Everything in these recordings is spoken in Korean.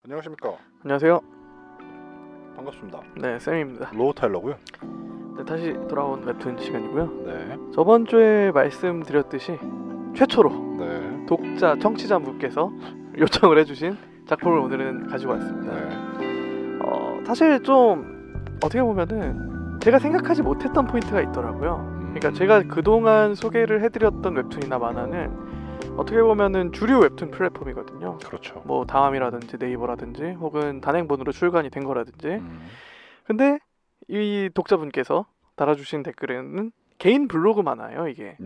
안녕하십니까. 안녕하세요. 반갑습니다. 네, 쌤입니다. 로우 타일러고요. 네, 다시 돌아온 웹툰 시간이고요. 네. 저번 주에 말씀드렸듯이 최초로 네. 독자, 청취자분께서 요청을 해주신 작품을 오늘은 가지고 왔습니다. 네. 사실 좀 어떻게 보면은 제가 생각하지 못했던 포인트가 있더라고요. 그러니까 제가 그동안 소개를 해드렸던 웹툰이나 만화는 어떻게 보면은 주류 웹툰 플랫폼이거든요. 그렇죠. 뭐 다음이라든지 네이버라든지 혹은 단행본으로 출간이 된 거라든지. 근데 이 독자분께서 달아주신 댓글에는 개인 블로그 만화예요, 이게.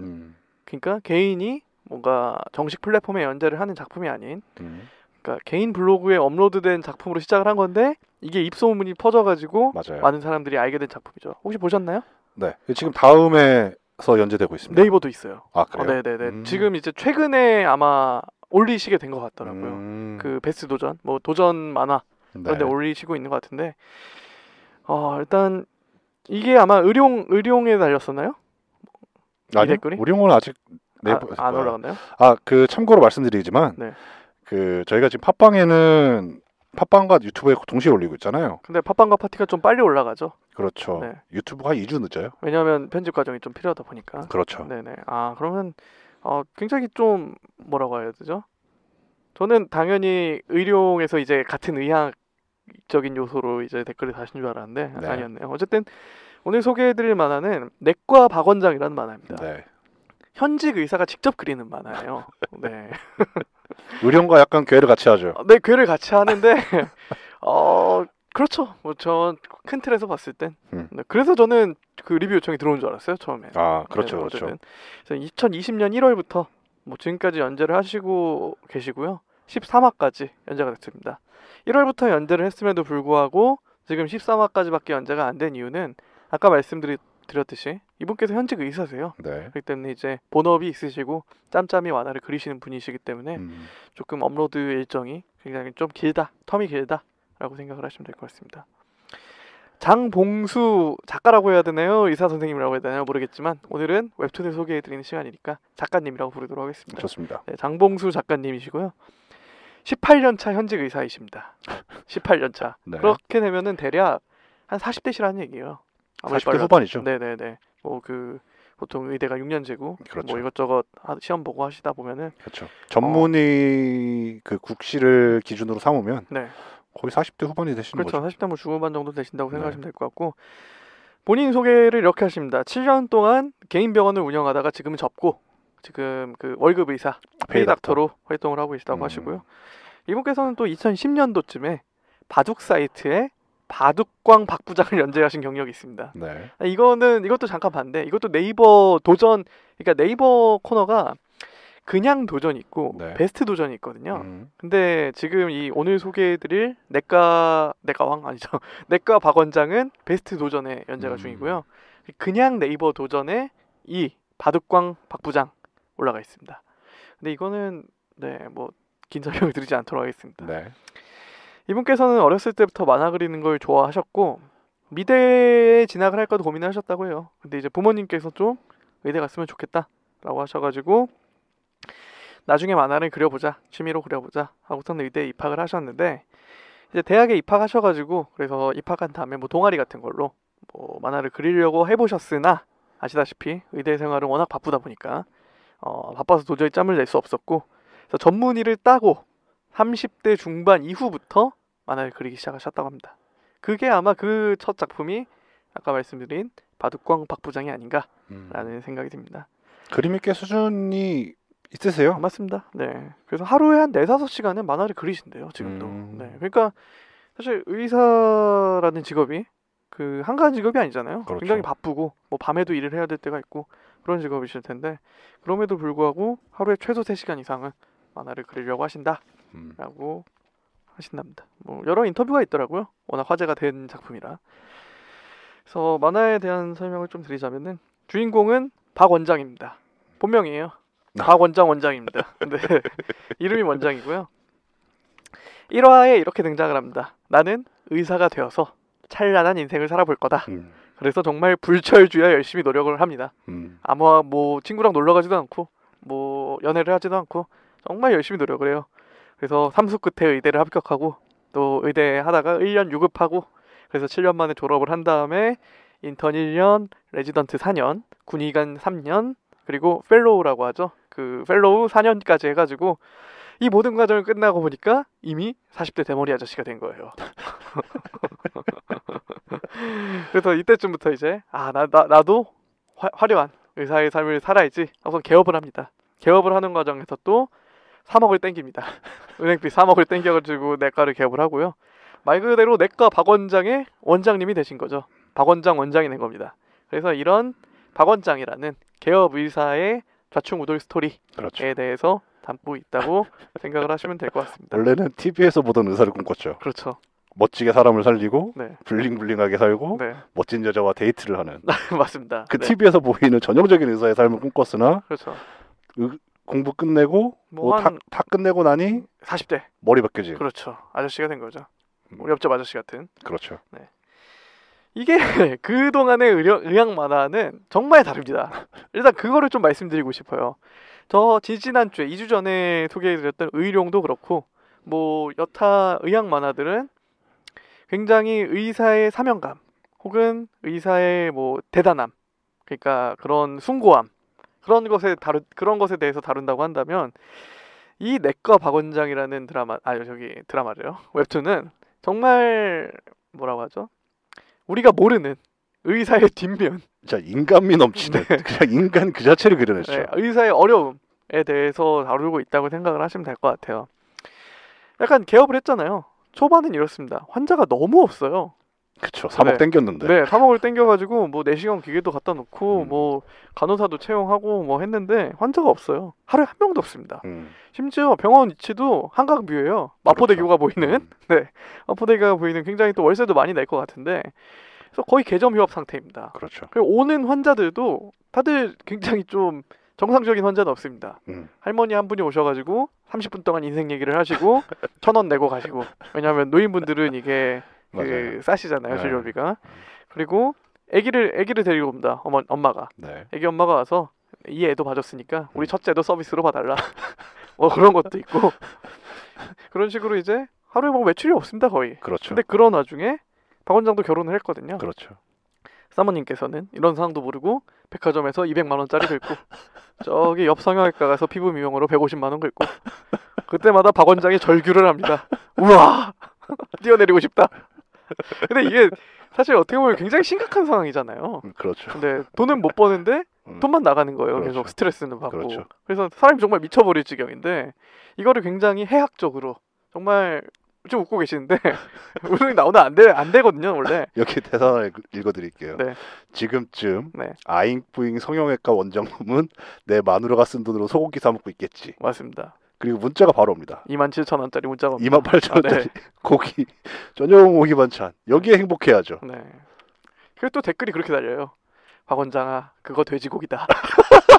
그러니까 개인이 뭔가 정식 플랫폼에 연재를 하는 작품이 아닌, 그러니까 개인 블로그에 업로드된 작품으로 시작을 한 건데 이게 입소문이 퍼져가지고 맞아요. 많은 사람들이 알게 된 작품이죠. 혹시 보셨나요? 네. 지금 다음에서 연재되고 있습니다. 네이버도 있어요. 아, 그래요? 네네네. 지금 이제 최근에 아마 올리시게 된 것 같더라고요. 그 베스트 도전, 뭐 도전 만화 그런데 올리시고 있는 것 같은데, 일단 이게 아마 의룡에 달렸었나요? 아니요. 댓글이? 우리용은 아직 안 올라갔나요? 그 참고로 말씀드리지만 네. 그 저희가 지금 팟빵에는 팟빵과 유튜브에 동시에 올리고 있잖아요. 근데 팟빵과 파티가 좀 빨리 올라가죠. 그렇죠. 네. 유튜브가 2주 늦어요. 왜냐하면 편집 과정이 좀 필요하다 보니까. 그렇죠. 네네. 그러면 굉장히 좀 뭐라고 해야 되죠? 저는 당연히 의룡에서 이제 같은 의학적인 요소로 이제 댓글을 다신 줄 알았는데 네. 아니었네요. 어쨌든 오늘 소개해드릴 만화는 내과 박원장이라는 만화입니다. 네. 현직 의사가 직접 그리는 만화예요. 네. 의령과 약간 괴를 같이 하죠. 네, 괴를 같이 하는데 그렇죠. 뭐 전 큰 틀에서 봤을 땐. 네, 그래서 저는 그 리뷰 요청이 들어온 줄 알았어요, 처음에. 그렇죠. 네, 그렇죠. 그래서 2020년 1월부터 뭐 지금까지 연재를 하시고 계시고요. 13화까지 연재가 됐습니다. 1월부터 연재를 했음에도 불구하고 지금 13화까지밖에 연재가 안 된 이유는 아까 말씀드렸듯이 이분께서 현직 의사세요. 네. 그렇기 때문에 이제 본업이 있으시고 짬짬이 만화를 그리시는 분이시기 때문에 조금 업로드 일정이 굉장히 좀 길다, 텀이 길다라고 생각을 하시면 될 것 같습니다. 장봉수 작가라고 해야 되나요? 의사 선생님이라고 해야 되나요? 모르겠지만 오늘은 웹툰을 소개해드리는 시간이니까 작가님이라고 부르도록 하겠습니다. 좋습니다. 네, 장봉수 작가님이시고요. 18년차 현직 의사이십니다. 18년차. 네. 그렇게 되면은 대략 한 40대시라는 얘기예요. 40대 후반이죠. 네네네. 뭐 그 보통 의대가 6년제고 그렇죠. 뭐 이것저것 시험 보고 하시다 보면은 그렇죠. 전문의 그 국시를 기준으로 삼으면 네. 거의 40대 후반이 되시는 그렇죠. 거죠. 40대 뭐 중후반 정도 되신다고 네. 생각하시면 될 것 같고, 본인 소개를 이렇게 하십니다. 7년 동안 개인 병원을 운영하다가 지금은 접고 지금 그 월급 의사 페이닥터로 활동을 하고 계시다고 하시고요. 이분께서는 또 2010년도쯤에 바둑 사이트에 바둑광 박부장을 연재하신 경력이 있습니다. 네. 이것도 잠깐 봤는데 이것도 네이버 도전, 그러니까 네이버 코너가 그냥 도전이 있고 네. 베스트 도전이 있거든요. 근데 지금 이 오늘 소개해드릴 내과왕 아니죠. 내과 박원장은 베스트 도전에 연재가 중이고요. 그냥 네이버 도전에 이 바둑광 박부장 올라가 있습니다. 근데 이거는 뭐 긴 설명을 드리지 않도록 하겠습니다. 네. 이분께서는 어렸을 때부터 만화 그리는 걸 좋아하셨고 미대에 진학을 할까도 고민을 하셨다고 해요. 근데 이제 부모님께서 좀 의대 갔으면 좋겠다라고 하셔가지고 나중에 만화를 그려보자, 취미로 그려보자 하고서는 의대에 입학을 하셨는데, 이제 대학에 입학하셔가지고 그래서 입학한 다음에 뭐 동아리 같은 걸로 뭐 만화를 그리려고 해보셨으나 아시다시피 의대 생활은 워낙 바쁘다 보니까 바빠서 도저히 짬을 낼 수 없었고, 그래서 전문의를 따고 30대 중반 이후부터 만화를 그리기 시작하셨다고 합니다. 그게 아마 그 첫 작품이 아까 말씀드린 바둑광 박부장이 아닌가라는 생각이 듭니다. 그림이 꽤 수준이 있으세요? 맞습니다. 네. 그래서 하루에 한 4-5시간은 만화를 그리신대요, 지금도. 네. 그러니까 사실 의사라는 직업이 그 한가한 직업이 아니잖아요. 그렇죠. 굉장히 바쁘고 뭐 밤에도 일을 해야 될 때가 있고 그런 직업이실 텐데, 그럼에도 불구하고 하루에 최소 3시간 이상은 만화를 그리려고 하신다라고 하신답니다. 뭐 여러 인터뷰가 있더라고요. 워낙 화제가 된 작품이라. 그래서 만화에 대한 설명을 좀 드리자면은 주인공은 박 원장입니다. 본명이에요. 박 원장입니다. 근데 이름이 원장이고요. 1화에 이렇게 등장을 합니다. 나는 의사가 되어서 찬란한 인생을 살아볼 거다. 그래서 정말 불철주야 열심히 노력을 합니다. 아마 뭐 친구랑 놀러 가지도 않고 뭐 연애를 하지도 않고 정말 열심히 노력을 해요. 그래서 삼수 끝에 의대를 합격하고 또 의대 하다가 1년 유급하고 그래서 7년 만에 졸업을 한 다음에 인턴 1년, 레지던트 4년, 군의관 3년, 그리고 펠로우라고 하죠. 그 펠로우 4년까지 해가지고 이 모든 과정을 끝나고 보니까 이미 40대 대머리 아저씨가 된 거예요. 그래서 이때쯤부터 이제 나도 화려한 의사의 삶을 살아야지 하고서 개업을 합니다. 개업을 하는 과정에서 또 3억을 땡깁니다. 은행비 3억을 땡겨가지고 내과를 개업을 하고요. 말 그대로 내과 박원장의 원장님이 되신 거죠. 박원장 원장이 된 겁니다. 그래서 이런 박원장이라는 개업 의사의 좌충우돌 스토리에 그렇죠. 대해서 담고 있다고 생각을 하시면 될 것 같습니다. 원래는 TV에서 보던 의사를 꿈꿨죠. 그렇죠. 멋지게 사람을 살리고 네. 블링블링하게 살고 네. 멋진 여자와 데이트를 하는 맞습니다. 그 네. TV에서 보이는 전형적인 의사의 삶을 꿈꿨으나 그렇죠. 공부 끝내고 뭐 다 끝내고 나니 40대. 머리 벗겨진. 그렇죠. 아저씨가 된 거죠. 우리 옆집 아저씨 같은. 그렇죠. 이게 그동안의 의학 만화는 정말 다릅니다. 일단 그거를 좀 말씀드리고 싶어요. 저 지난주에 2주 전에 소개해드렸던 의룡도 그렇고 뭐 여타 의학 만화들은 굉장히 의사의 사명감 혹은 의사의 뭐 대단함, 그러니까 그런 숭고함, 그런 것에 대해서 다룬다고 한다면 이 내과 박원장이라는 드라마래요. 웹툰은 정말 뭐라고 하죠? 우리가 모르는 의사의 뒷면, 진짜 인간미 넘치는 그냥 인간 그 자체를 그려냈죠. 네, 의사의 어려움에 대해서 다루고 있다고 생각을 하시면 될 것 같아요. 약간 개업을 했잖아요. 초반은 이렇습니다. 환자가 너무 없어요. 그쵸. 3억 네. 땡겼는데. 네, 3억을 땡겨가지고 뭐 내시경 기계도 갖다 놓고 음. 뭐 간호사도 채용하고 뭐 했는데 환자가 없어요. 하루에 한 명도 없습니다. 심지어 병원 위치도 한강뷰예요. 마포대교가 보이는. 네, 마포대교가 보이는 굉장히 또 월세도 많이 낼 것 같은데 그래서 거의 개점 휴업 상태입니다. 그렇죠. 그리고 오는 환자들도 다들 굉장히 좀 정상적인 환자는 없습니다. 할머니 한 분이 오셔가지고 30분 동안 인생 얘기를 하시고 1,000원 내고 가시고, 왜냐하면 노인분들은 이게 맞아요. 싸시잖아요, 네. 진료비가. 그리고 아기를 데리고 옵니다. 엄마가. 네. 아기 엄마가 와서 이 애도 봐줬으니까 우리 첫째도 서비스로 봐달라. 뭐 그런 것도 있고 그런 식으로 이제 하루에 뭐 매출이 없습니다, 거의. 그렇죠. 근데 그런 와중에 박 원장도 결혼을 했거든요. 그렇죠. 사모님께서는 이런 상황도 모르고 백화점에서 200만 원짜리 긁고 저기 옆 성형외과 가서 피부 미용으로 150만 원 긁고 그때마다 박 원장이 절규를 합니다. 우와, 뛰어내리고 싶다. 근데 이게 사실 어떻게 보면 굉장히 심각한 상황이잖아요. 그렇죠. 근데 돈은 못 버는데 돈만 나가는 거예요. 그렇죠. 계속 스트레스는 받고. 그렇죠. 그래서 사람이 정말 미쳐버릴 지경인데 이거를 굉장히 해학적으로 정말 좀 웃고 계시는데 웃음이 나오면 안 되거든요, 원래. 여기 대사 하나 읽어드릴게요. 네. 지금쯤 네, 아잉뿌잉 성형외과 원장님은 내 마누라가 쓴 돈으로 소고기 사 먹고 있겠지. 맞습니다. 그리고 문자가 바로 옵니다. 27,000원짜리 문자가 옵니다. 28,000원짜리 고기 전용 고기 반찬. 여기에 행복해야죠. 네. 그리고 또 댓글이 그렇게 달려요. 박 원장아, 그거 돼지고기다.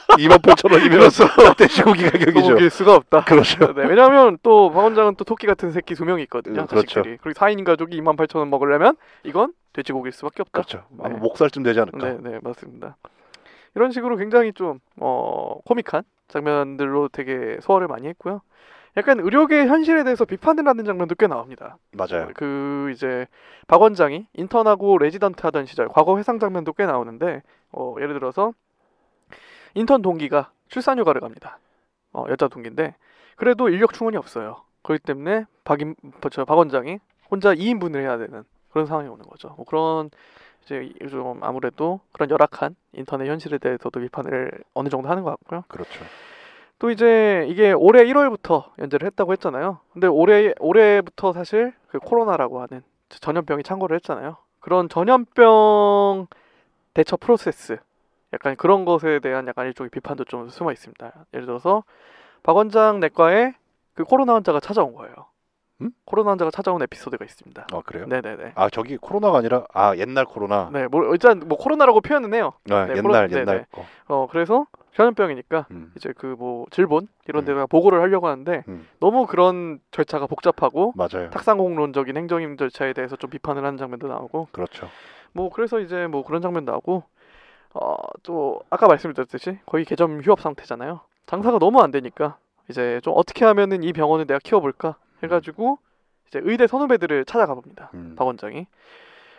28,000원이면 돼지고기 가격이죠. 소고기일 수가 없다. 그렇죠. 네, 왜냐하면 또 박 원장은 또 토끼 같은 새끼 2명이 있거든요. 그렇죠. 자식들이. 그리고 4인 가족이 28,000원 먹으려면 이건 돼지고기일 수밖에 없다. 그렇죠. 네. 아마 목살쯤 되지 않을까. 네, 네, 맞습니다. 이런 식으로 굉장히 좀 코믹한 장면들로 되게 소화를 많이 했고요. 약간 의료계 현실에 대해서 비판을 하는 장면도 꽤 나옵니다. 맞아요. 그 이제 박 원장이 인턴하고 레지던트 하던 시절 과거 회상 장면도 꽤 나오는데 예를 들어서 인턴 동기가 출산휴가를 갑니다. 여자 동기인데 그래도 인력 충원이 없어요. 그렇기 때문에 박 원장이 혼자 2인분을 해야 되는 그런 상황이 오는 거죠. 뭐 그런 이제 좀 아무래도 그런 열악한 인턴의 현실에 대해서도 비판을 어느 정도 하는 것 같고요. 그렇죠. 또 이제 이게 올해 1월부터 연재를 했다고 했잖아요. 근데 올해부터 사실 그 코로나라고 하는 전염병이 창궐을 했잖아요. 그런 전염병 대처 프로세스, 약간 그런 것에 대한 약간 일종의 비판도 좀 숨어 있습니다. 예를 들어서 박 원장 내과에 그 코로나 환자가 찾아온 거예요. 코로나 환자가 찾아온 에피소드가 있습니다. 그래요? 네네네. 저기 코로나가 아니라 옛날 코로나. 네, 뭐 일단 뭐 코로나라고 표현은 해요. 네, 옛날 네네. 거. 그래서 전염병이니까 이제 그 뭐 질본 이런 데다가 보고를 하려고 하는데 너무 그런 절차가 복잡하고 맞아요. 탁상공론적인 행정임 절차에 대해서 좀 비판을 하는 장면도 나오고, 그렇죠. 뭐 그래서 이제 뭐 그런 장면 나오고, 또 아까 말씀드렸듯이 거의 개점 휴업 상태잖아요. 장사가 너무 안 되니까 이제 좀 어떻게 하면은 이 병원을 내가 키워볼까 해가지고 이제 의대 선후배들을 찾아가 봅니다. 박 원장이.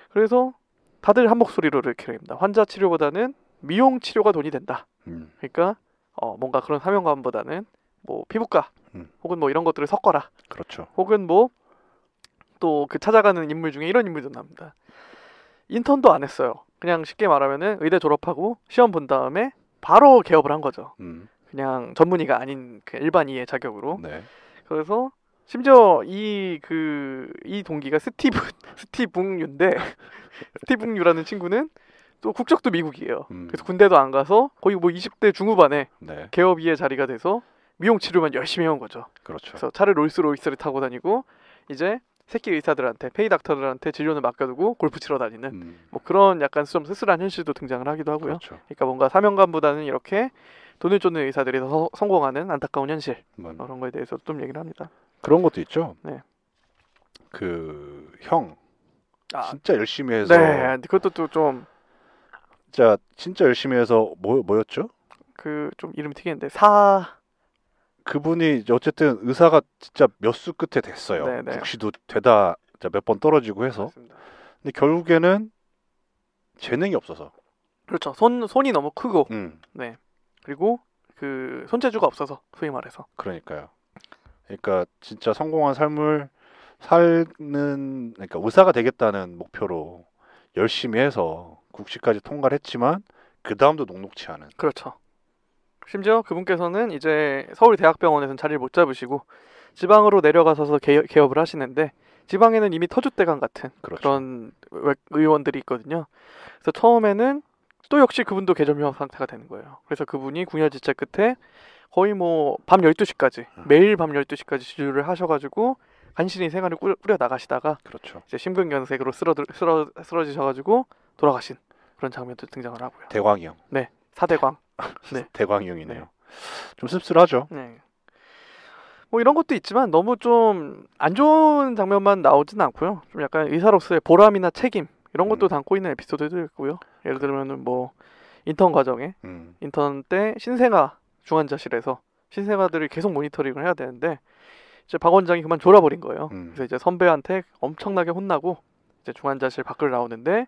그래서 다들 한 목소리로 이렇게 합니다. 환자 치료보다는 미용 치료가 돈이 된다. 그러니까 뭔가 그런 사명감보다는 뭐 피부과 혹은 뭐 이런 것들을 섞어라. 그렇죠. 혹은 뭐 또 그 찾아가는 인물 중에 이런 인물도 나옵니다. 인턴도 안 했어요. 그냥 쉽게 말하면은 의대 졸업하고 시험 본 다음에 바로 개업을 한 거죠. 그냥 전문의가 아닌 그 일반의의 자격으로. 네. 그래서 심지어 이 동기가 스티붕유인데 스티붕유라는 친구는 또 국적도 미국이에요. 그래서 군대도 안 가서 거의 뭐 20대 중후반에 네. 개업의의 자리가 돼서 미용 치료만 열심히 해온 거죠. 그렇죠. 그래서 차를 롤스로이스를 타고 다니고 이제 새끼 의사들한테 페이 닥터들한테 진료는 맡겨두고 골프 치러 다니는 뭐 그런 약간 좀 쓸쓸한 현실도 등장을 하기도 하고요. 그렇죠. 그러니까 뭔가 사명감보다는 이렇게 돈을 쫓는 의사들이 더 성공하는 안타까운 현실 그런 거에 대해서 좀 얘기를 합니다. 그런 것도 있죠. 네. 그 형 진짜 열심히 해서 네, 그것도 또 좀 진짜 열심히 해서 뭐였죠? 그 좀 이름 튀겠는데 그분이 어쨌든 의사가 진짜 몇 수 끝에 됐어요. 네네. 국시도 되다 몇 번 떨어지고 해서. 맞습니다. 근데 결국에는 재능이 없어서. 그렇죠. 손이 너무 크고 네. 그리고 그 손재주가 없어서 소위 말해서. 그러니까요. 그러니까 진짜 성공한 삶을 사는 그러니까 의사가 되겠다는 목표로 열심히 해서 국시까지 통과를 했지만 그 다음도 녹록치 않은. 그렇죠. 심지어 그분께서는 이제 서울대학병원에서는 자리를 못 잡으시고 지방으로 내려가서 개업을 하시는데 지방에는 이미 터줏대감 같은 그렇죠. 그런 의원들이 있거든요. 그래서 처음에는 또 역시 그분도 계절명확 상태가 되는 거예요. 그래서 그분이 궁여지책 끝에 거의 뭐 밤 12시까지 매일 밤 12시까지 진료를 하셔가지고 간신히 생활을 꾸려 나가시다가 그렇죠. 이제 심근경색으로 쓰러지셔가지고 돌아가신 그런 장면도 등장을 하고요. 대광형. 네, 사대광. 네. 대광형이네요. 네. 좀 씁쓸하죠. 네. 뭐 이런 것도 있지만 너무 좀 안 좋은 장면만 나오진 않고요. 좀 약간 의사로서의 보람이나 책임 이런 것도 담고 있는 에피소드도 있고요. 예를 들면은 뭐 인턴 과정에 인턴 때 신생아 중환자실에서 신생아들을 계속 모니터링을 해야 되는데 이제 박 원장이 그만 졸아버린 거예요. 그래서 이제 선배한테 엄청나게 혼나고 이제 중환자실 밖을 나오는데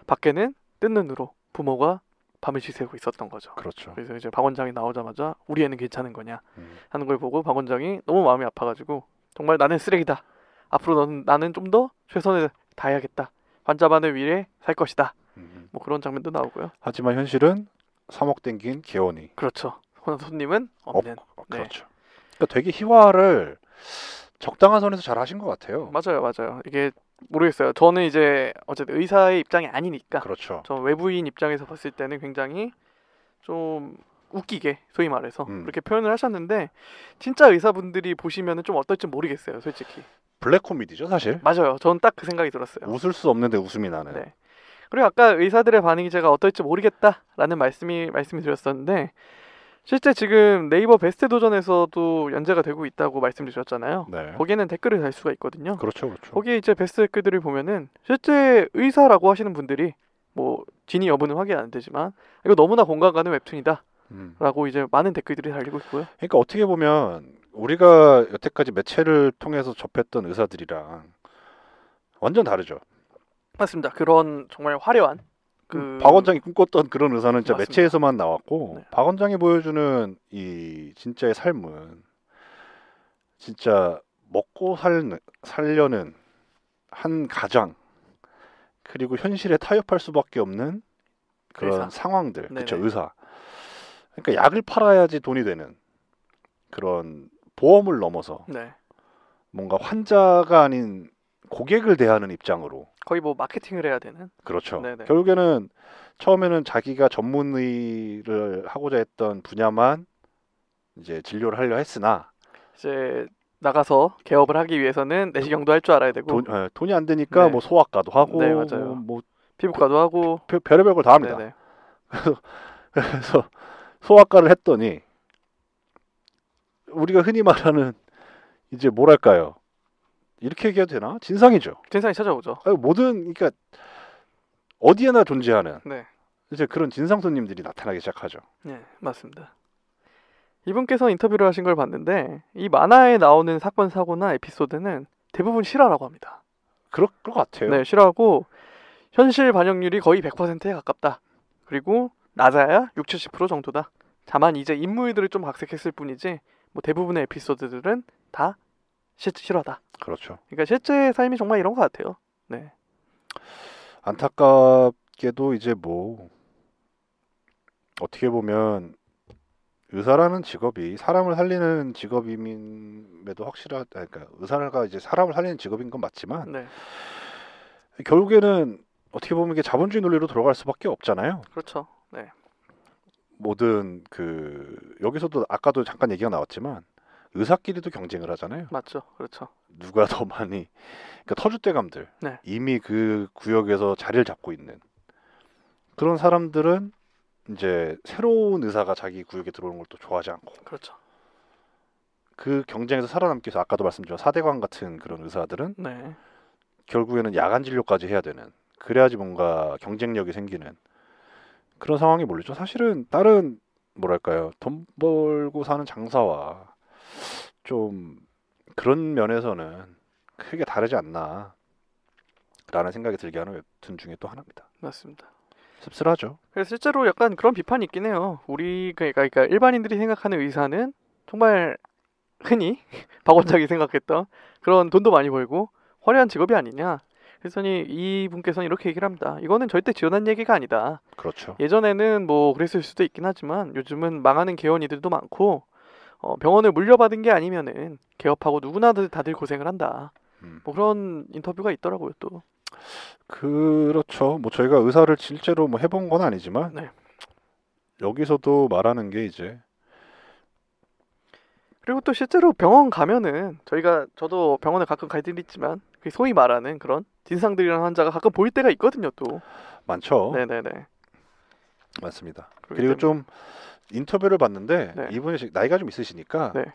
밖에는 뜬 눈으로 부모가 밤을 지새고 있었던 거죠. 그렇죠. 그래서 이제 박 원장이 나오자마자 우리 애는 괜찮은 거냐 하는 걸 보고 박 원장이 너무 마음이 아파가지고 정말 나는 쓰레기다. 앞으로 나는 좀 더 최선을 다해야겠다. 환자만을 위해 살 것이다. 뭐 그런 장면도 나오고요. 하지만 현실은 3억 땡긴 개원이. 그렇죠. 손님은 없는. 그렇죠. 그러니까 되게 희화를 적당한 선에서 잘 하신 것 같아요. 맞아요. 이게 모르겠어요. 저는 이제 어쨌든 의사의 입장이 아니니까. 그렇죠. 저 외부인 입장에서 봤을 때는 굉장히 좀 웃기게 소위 말해서 그렇게 표현을 하셨는데 진짜 의사분들이 보시면은 좀 어떨지 모르겠어요, 솔직히. 블랙 코미디죠, 사실. 맞아요. 저는 딱 그 생각이 들었어요. 웃을 수 없는데 웃음이 나는. 네. 그리고 아까 의사들의 반응이 제가 어떨지 모르겠다라는 말씀이 드렸었는데 실제 지금 네이버 베스트 도전에서도 연재가 되고 있다고 말씀드렸잖아요. 네. 거기에는 댓글을 달 수가 있거든요. 그렇죠. 거기에 이제 베스트 댓글들을 보면은 실제 의사라고 하시는 분들이 뭐 진위 여부는 확인 안 되지만 이거 너무나 공감 가는 웹툰이다. 라고 이제 많은 댓글들이 달리고 있고요. 그러니까 어떻게 보면 우리가 여태까지 매체를 통해서 접했던 의사들이랑 완전 다르죠. 맞습니다. 그런 정말 화려한 박 원장이 꿈꿨던 그런 의사는 진짜 맞습니다. 매체에서만 나왔고 네. 박 원장이 보여주는 이 진짜의 삶은 진짜 먹고 살려는 한 가장 그리고 현실에 타협할 수밖에 없는 그런 의사. 상황들. 그렇죠. 네네. 의사. 그러니까 약을 팔아야지 돈이 되는 그런 보험을 넘어서 네. 뭔가 환자가 아닌 고객을 대하는 입장으로. 거의 뭐 마케팅을 해야 되는. 그렇죠. 네네. 결국에는 처음에는 자기가 전문의를 하고자 했던 분야만 이제 진료를 하려 했으나 이제 나가서 개업을 하기 위해서는 내시경도 할 줄 알아야 되고 돈이 안 되니까 네. 뭐 소아과도 하고 네, 맞아요. 뭐 피부과도 하고 별의별 걸 다 합니다. 네네. 그래서 소아과를 했더니 우리가 흔히 말하는 이제 뭐랄까요? 이렇게 얘기해도 되나? 진상이죠. 진상이 찾아오죠. 모든 그러니까 어디에나 존재하는 네. 이제 그런 진상 손님들이 나타나기 시작하죠. 네, 맞습니다. 이분께서 인터뷰를 하신 걸 봤는데 이 만화에 나오는 사건 사고나 에피소드는 대부분 실화라고 합니다. 그럴 것 같아요. 네, 실화고 현실 반영률이 거의 100%에 가깝다. 그리고 낮아야 60-70% 정도다. 다만 이제 인물들을 좀 각색했을 뿐이지 뭐 대부분의 에피소드들은 다 실화다. 그렇죠. 그러니까 실제 삶이 정말 이런 것 같아요. 네, 안타깝게도 이제 뭐 어떻게 보면 의사라는 직업이 사람을 살리는 직업임에도 그러니까 의사가 이제 사람을 살리는 직업인 건 맞지만 네, 결국에는 어떻게 보면 이게 자본주의 논리로 돌아갈 수밖에 없잖아요. 그렇죠. 네, 모든 여기서도 아까도 잠깐 얘기가 나왔지만 의사끼리도 경쟁을 하잖아요. 맞죠. 그렇죠. 누가 더 많이 그러니까 터줏대감들 네, 이미 그 구역에서 자리를 잡고 있는 그런 사람들은 이제 새로운 의사가 자기 구역에 들어오는 걸 또 좋아하지 않고 그렇죠. 그 경쟁에서 살아남기 위해서 아까도 말씀드린 사대강 같은 그런 의사들은 네, 결국에는 야간 진료까지 해야 되는 그래야지 뭔가 경쟁력이 생기는 그런 상황이 몰리죠. 사실은 다른 뭐랄까요 돈 벌고 사는 장사와 좀 그런 면에서는 크게 다르지 않나라는 생각이 들게 하는 웹툰 중에 또 하나입니다. 맞습니다. 씁쓸하죠. 그래서 실제로 약간 그런 비판이 있긴 해요. 우리 그러니까 일반인들이 생각하는 의사는 정말 흔히 박 원장이 생각했던 그런 돈도 많이 벌고 화려한 직업이 아니냐. 그랬더니 이분께서는 이렇게 얘기를 합니다. 이거는 절대 지어낸 얘기가 아니다. 그렇죠. 예전에는 뭐 그랬을 수도 있긴 하지만 요즘은 망하는 개원이들도 많고 병원을 물려받은 게 아니면은 개업하고 누구나 다들 고생을 한다. 뭐 그런 인터뷰가 있더라고요 또. 그렇죠. 뭐 저희가 의사를 실제로 뭐 해본 건 아니지만 네. 여기서도 말하는 게 이제 그리고 또 실제로 병원 가면은 저도 병원에 가끔 갈 일이 있지만 그 소위 말하는 그런 진상들이라는 환자가 가끔 보일 때가 있거든요 또. 많죠. 네네네. 맞습니다. 그렇기 그리고 때문에. 좀 인터뷰를 봤는데 네. 이분이 나이가 좀 있으시니까 네.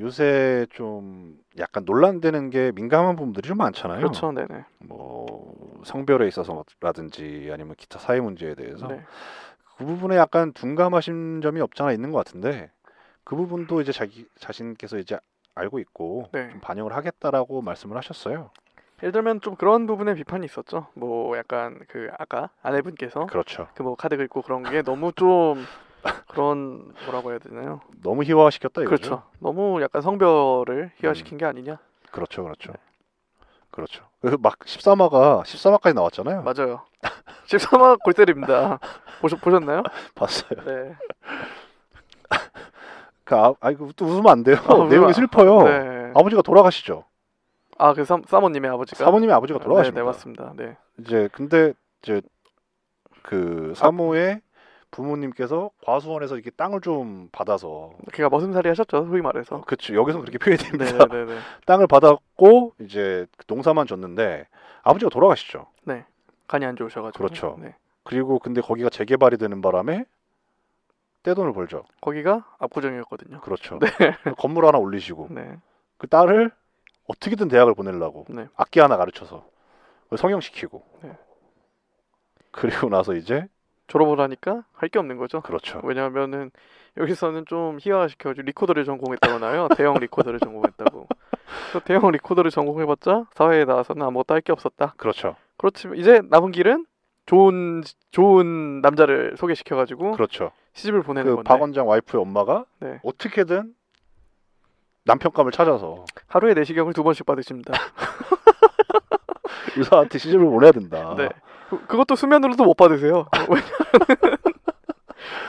요새 좀 약간 논란되는 게 민감한 부분들이 좀 많잖아요. 그렇죠. 네네. 뭐 성별에 있어서라든지 아니면 기타 사회 문제에 대해서 네. 그 부분에 약간 둔감하신 점이 없잖아 있는 것 같은데 그 부분도 이제 자기 자신께서 이제 알고 있고 네. 좀 반영을 하겠다라고 말씀을 하셨어요. 예를 들면 좀 그런 부분에 비판이 있었죠. 뭐 약간 그 아까 아내분께서 그렇죠. 그 뭐 카드 긁고 그런 게 너무 좀 그런 뭐라고 해야 되나요? 너무 희화화시켰다 이거죠. 그렇죠. 너무 약간 성별을 희화시킨 게 아니냐? 그렇죠, 그렇죠, 네. 그렇죠. 그래서 막 13화까지 나왔잖아요. 맞아요. 13화 골 때립니다. 보셨나요? 봤어요. 네. 아이고 또 웃으면 안 돼요. 웃으면 내용이 슬퍼요. 네. 아버지가 돌아가시죠. 아, 그 사모님의 아버지가? 사모님의 아버지가 돌아가십니다. 네, 맞습니다. 네. 이제 근데 이제 그 사모의 부모님께서 과수원에서 이렇게 땅을 좀 받아서 걔가 머슴살이 하셨죠, 소위 말해서. 그렇죠. 여기서 그렇게 표현이 됩니다. 네네네. 땅을 받았고 이제 농사만 졌는데 아버지가 돌아가시죠. 네. 간이 안 좋으셔가지고. 그렇죠. 네. 그리고 근데 거기가 재개발이 되는 바람에 떼돈을 벌죠. 거기가 압구정이었거든요. 그렇죠. 네. 건물 하나 올리시고 네. 그 딸을 어떻게든 대학을 보내려고 네. 악기 하나 가르쳐서 성형시키고 네. 그리고 나서 이제 졸업을 하니까 할 게 없는 거죠. 그렇죠. 왜냐하면은 여기서는 좀 희화시켜가지고 리코더를 전공했다고나요. 대형 리코더를 전공했다고. 그 대형 리코더를 전공해봤자 사회에 나와서는 아무것도 할 게 없었다. 그렇죠. 그렇지만 이제 남은 길은 좋은 남자를 소개시켜가지고 그렇죠. 시집을 보내는 그 건데 박 원장 와이프의 엄마가 네. 어떻게든 남편감을 찾아서 하루에 내시경을 2번씩 받으십니다. 의사한테 시집을 보내야 된다. 네. 그것도 수면으로도 못 받으세요.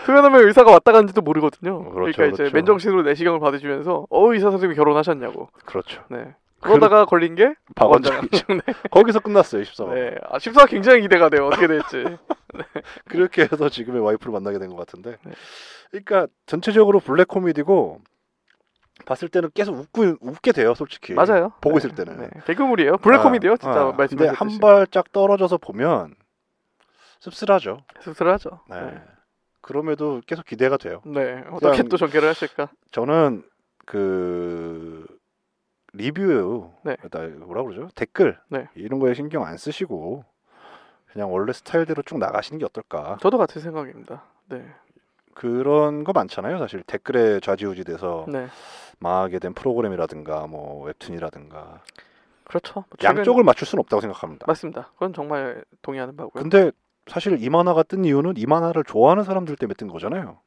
수면하면 의사가 왔다 갔는지도 모르거든요. 그렇죠, 그러니까 이제 그렇죠. 맨정신으로 내시경을 받으시면서 의사 선생님이 결혼하셨냐고. 그렇죠. 네. 그러다가 걸린 게 박 원장이죠. 네. 거기서 끝났어요. 14화. 네. 아, 14화 굉장히 기대가 돼요. 어떻게 될지. 그렇게 해서 지금의 와이프를 만나게 된 것 같은데. 네. 그러니까 전체적으로 블랙 코미디고 봤을 때는 계속 웃게 돼요, 솔직히. 맞아요. 보고 네. 있을 때는. 네. 개그물이에요. 블랙 코미디요, 진짜 근데 말씀하셨듯이. 한 발짝 떨어져서 보면 씁쓸하죠. 씁쓸하죠. 네. 네. 그럼에도 계속 기대가 돼요. 네. 어떻게 그냥- 또 전개를 하실까? 저는 그 리뷰, 네. 뭐라 그러죠? 댓글 네. 이런 거에 신경 안 쓰시고 그냥 원래 스타일대로 쭉 나가시는 게 어떨까? 저도 같은 생각입니다. 네. 그런 거 많잖아요, 사실 댓글에 좌지우지돼서 네. 망하게 된 프로그램이라든가 뭐 웹툰이라든가. 그렇죠. 뭐 최근- 양쪽을 맞출 수는 없다고 생각합니다. 맞습니다. 그건 정말 동의하는 바고요. 근데 사실 이 만화가 뜬 이유는 이 만화를 좋아하는 사람들 때문에 뜬 거잖아요.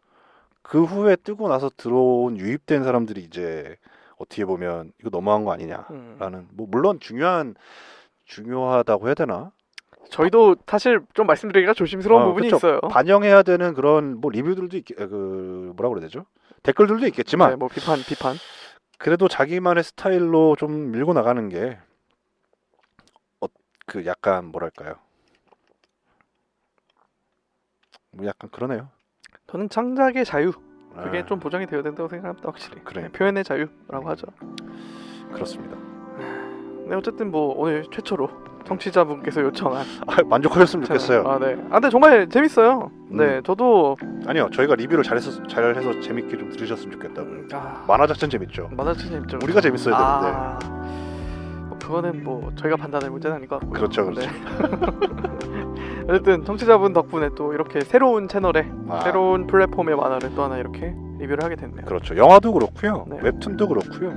그 후에 뜨고 나서 들어온 유입된 사람들이 이제 어떻게 보면 이거 너무한 거 아니냐라는 뭐 물론 중요하다고 해야 되나? 저희도 사실 좀 말씀드리기가 조심스러운 부분이 그쵸. 있어요. 반영해야 되는 그런 뭐 리뷰들도 그 뭐라 그래야 되죠? 댓글들도 있겠지만 네, 뭐 비판. 그래도 자기만의 스타일로 좀 밀고 나가는 게 그 약간 뭐랄까요? 뭐 약간 그러네요. 저는 창작의 자유 그게 아, 좀 보장이 되어야 된다고 생각합니다. 확실히. 그러니까. 네, 표현의 자유라고 하죠. 그렇습니다. 네, 어쨌든 뭐 오늘 최초로 청취자분께서 요청한 만족하셨으면 좋겠어요. 네. 근데 정말 재밌어요. 네, 음. 저도 아니요, 저희가 리뷰를 잘해서 재밌게 좀 들으셨으면 좋겠다고요. 아, 만화 자체는 재밌죠. 만화 재밌죠. 우리가 재밌어야 되는데. 뭐 그거는 뭐 저희가 판단할 문제는 아닌 것 같고요. 그렇죠, 그렇죠. 네. 어쨌든 청취자분 덕분에 또 이렇게 새로운 채널에 새로운 플랫폼의 만화를 또 하나 이렇게 리뷰를 하게 됐네요. 그렇죠. 영화도 그렇고요, 네. 웹툰도 그렇고요,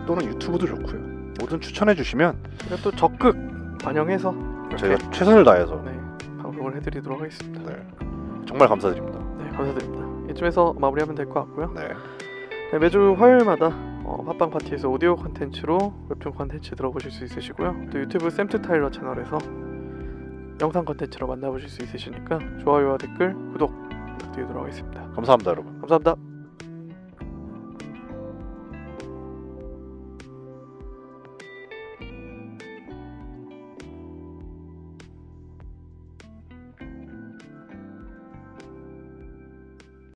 또는 유튜브도 좋고요. 뭐든 추천해 주시면 그리고 또 적극 반영해서 이렇게 저희가 최선을 다해서 네, 방송을 해드리도록 하겠습니다. 네, 정말 감사드립니다. 네, 감사드립니다. 이쯤에서 마무리하면 될 것 같고요. 네, 네, 매주 화요일마다 팟빵 파티에서 오디오 콘텐츠로 웹툰 콘텐츠 들어보실 수 있으시고요. 또 유튜브 샘트 타일러 채널에서 영상 콘텐츠로 만나보실 수 있으시니까 좋아요와 댓글, 구독 부탁드리도록 하겠습니다. 감사합니다, 여러분. 감사합니다.